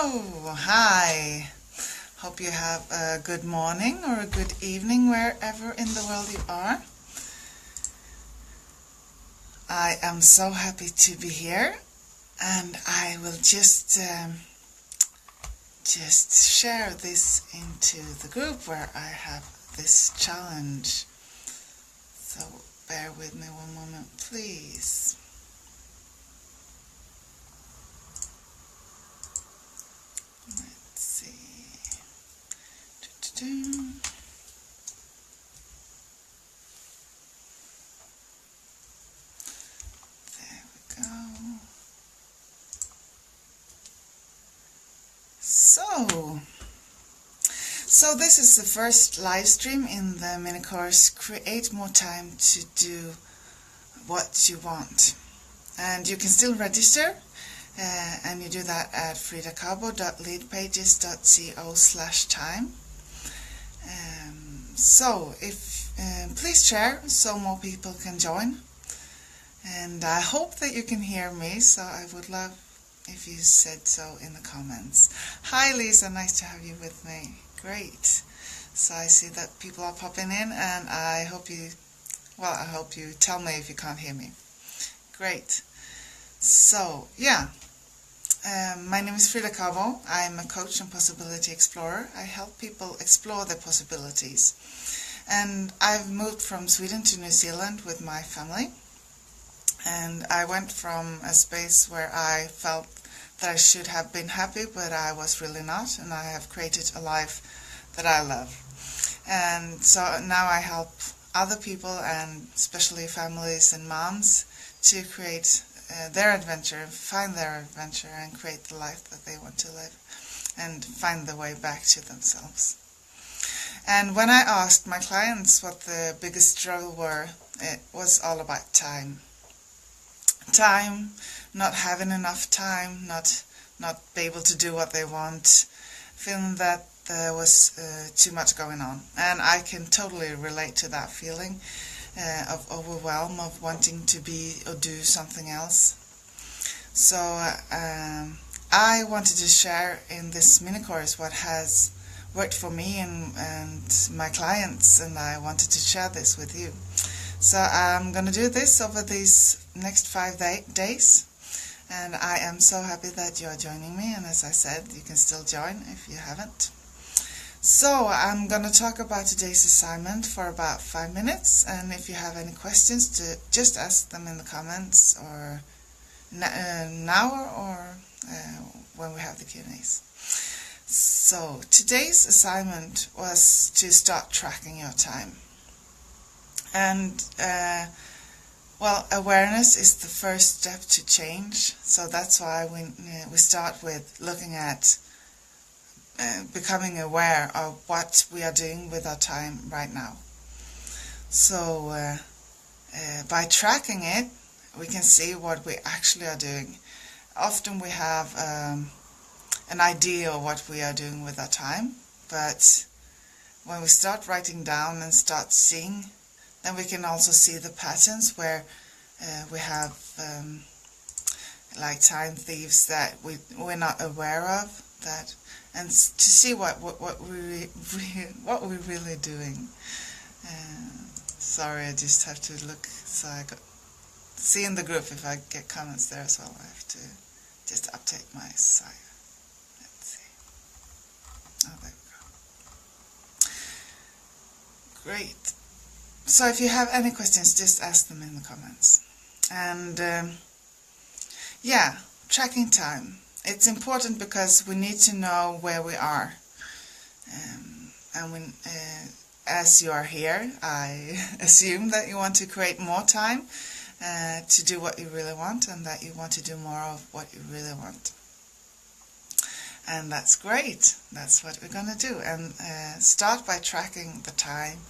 Hello, hi. Hope you have a good morning or a good evening wherever in the world you are. I am so happy to be here, and I will just share this into the group where I have this challenge. So bear with me one moment, please. Let's see. There we go. So this is the first live stream in the mini course Create More Time to Do What You Want. And you can still register, and you do that at fridacabo.leadpages.co/time. So if please share so more people can join. And I hope that you can hear me, so I would love if you said so in the comments. Hi Lisa, nice to have you with me. Great. So I see that people are popping in, and I hope you tell me if you can't hear me. Great. So, yeah. My name is Frida Cabo. I'm a coach and possibility explorer. I help people explore their possibilities. And I've moved from Sweden to New Zealand with my family. And I went from a space where I felt that I should have been happy, but I was really not, and I have created a life that I love. And so now I help other people, and especially families and moms, to create their adventure, find their adventure, and create the life that they want to live, and find the way back to themselves. And when I asked my clients what the biggest struggle were, it was all about time. Time, not having enough time, not be able to do what they want, feeling that there was too much going on. And I can totally relate to that feeling of overwhelm, of wanting to be or do something else. So I wanted to share in this mini course what has worked for me and my clients, and I wanted to share this with you. So I'm going to do this over these next 5 days, and I am so happy that you are joining me, and as I said, you can still join if you haven't. So I'm going to talk about today's assignment for about 5 minutes, and if you have any questions, just ask them in the comments, or now or when we have the Q&As. So today's assignment was to start tracking your time. And awareness is the first step to change. So that's why we start with looking at becoming aware of what we are doing with our time right now. So by tracking it, we can see what we actually are doing. Often we have an idea of what we are doing with our time, but when we start writing down and start seeing, then we can also see the patterns where we have like time thieves that we're not aware of, that, and to see what we're really doing. Sorry, I just have to look. So I got see in the group if I get comments there as well. I have to just update my site. Let's see. Oh, there we go. Great. So if you have any questions, just ask them in the comments. And tracking time. It's important because we need to know where we are. And when, as you are here, I assume that you want to create more time to do what you really want, and that you want to do more of what you really want. And that's great. That's what we're going to do. And start by tracking the time.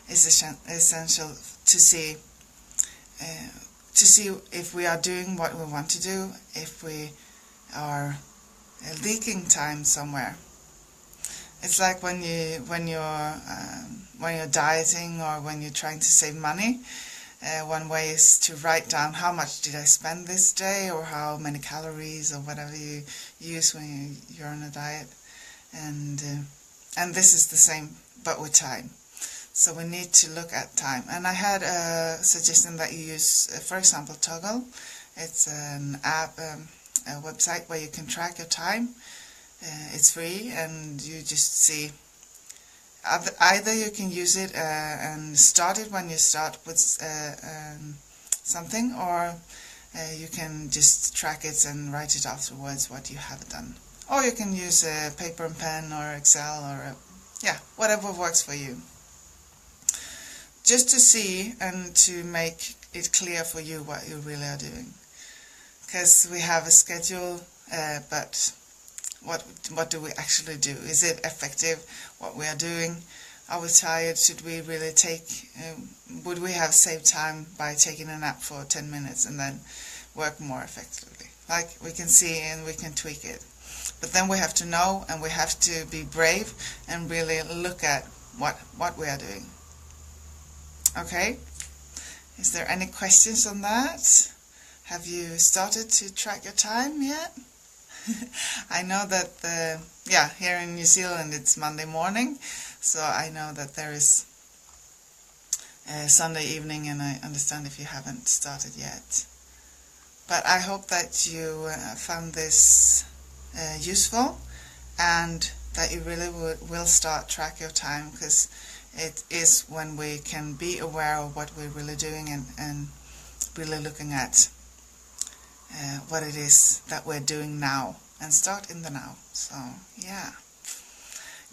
Is essential to see if we are doing what we want to do, if we are leaking time somewhere. It's like when you're dieting, or when you're trying to save money, One way is to write down how much did I spend this day, or how many calories, or whatever you use when you're on a diet. And this is the same, but with time. So we need to look at time. And I had a suggestion that you use, for example, Toggl. It's an app, a website where you can track your time. It's free, and you just see. Either you can use it and start it when you start with something, or you can just track it and write it afterwards what you have done. Or you can use a paper and pen or Excel, or yeah, whatever works for you. Just to see and to make it clear for you what you really are doing. Because we have a schedule, but what do we actually do? Is it effective, what we are doing? Are we tired? Should we really would we have saved time by taking a nap for 10 minutes and then work more effectively? Like, we can see and we can tweak it. But then we have to know, and we have to be brave and really look at what we are doing. Okay? Is there any questions on that? Have you started to track your time yet? I know that here in New Zealand it's Monday morning, so I know that there is Sunday evening, and I understand if you haven't started yet. But I hope that you found this useful, and that you really will start track your time, because it is when we can be aware of what we're really doing, and really looking at what it is that we're doing now, and start in the now. So yeah,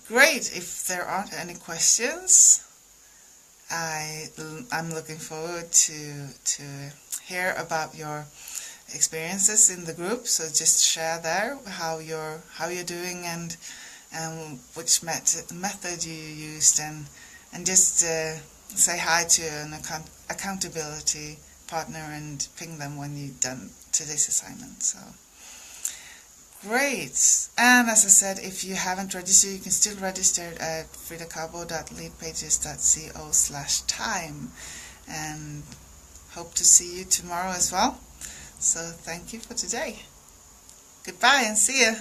great. If there aren't any questions, I'm looking forward to hear about your experiences in the group. So just share there how you're doing, and which method you used, and just say hi to an accountability partner and ping them when you've done today's assignment. So great. And as I said, if you haven't registered, you can still register at fridacarbo.leadpages.co/time, and hope to see you tomorrow as well. So thank you for today. Goodbye, and see ya.